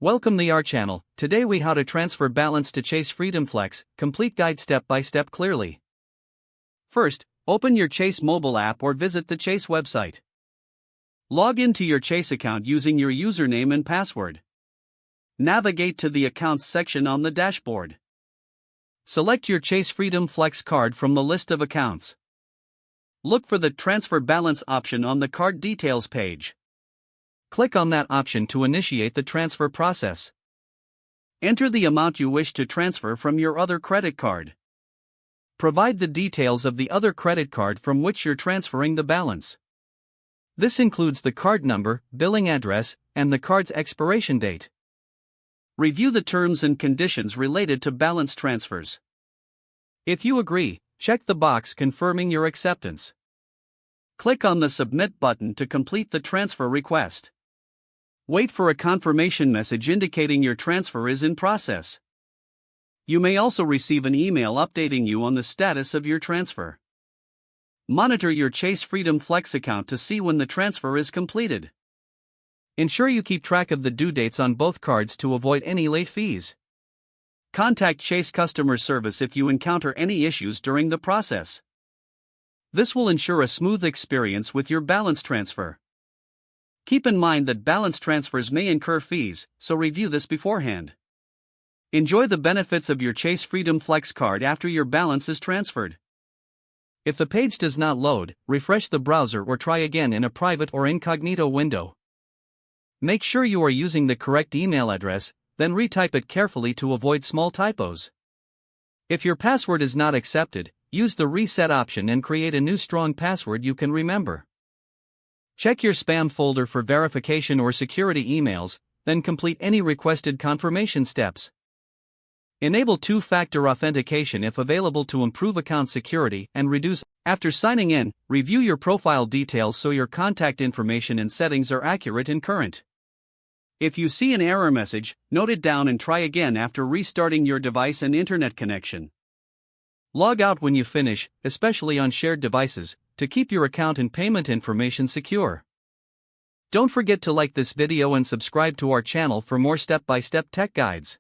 Welcome to our channel. Today we how to transfer balance to Chase Freedom Flex, complete guide step by step clearly. First, open your Chase mobile app or visit the Chase website. Log into your Chase account using your username and password. Navigate to the Accounts section on the dashboard. Select your Chase Freedom Flex card from the list of accounts. Look for the Transfer Balance option on the card details page. Click on that option to initiate the transfer process. Enter the amount you wish to transfer from your other credit card. Provide the details of the other credit card from which you're transferring the balance. This includes the card number, billing address, and the card's expiration date. Review the terms and conditions related to balance transfers. If you agree, check the box confirming your acceptance. Click on the Submit button to complete the transfer request. Wait for a confirmation message indicating your transfer is in process. You may also receive an email updating you on the status of your transfer. Monitor your Chase Freedom Flex account to see when the transfer is completed. Ensure you keep track of the due dates on both cards to avoid any late fees. Contact Chase customer service if you encounter any issues during the process. This will ensure a smooth experience with your balance transfer. Keep in mind that balance transfers may incur fees, so review this beforehand. Enjoy the benefits of your Chase Freedom Flex card after your balance is transferred. If the page does not load, refresh the browser or try again in a private or incognito window. Make sure you are using the correct email address, then retype it carefully to avoid small typos. If your password is not accepted, use the reset option and create a new strong password you can remember. Check your spam folder for verification or security emails, then complete any requested confirmation steps. Enable two-factor authentication if available to improve account security and reduce. After signing in, review your profile details so your contact information and settings are accurate and current. If you see an error message, note it down and try again after restarting your device and internet connection. Log out when you finish, especially on shared devices, to keep your account and payment information secure. Don't forget to like this video and subscribe to our channel for more step-by-step tech guides.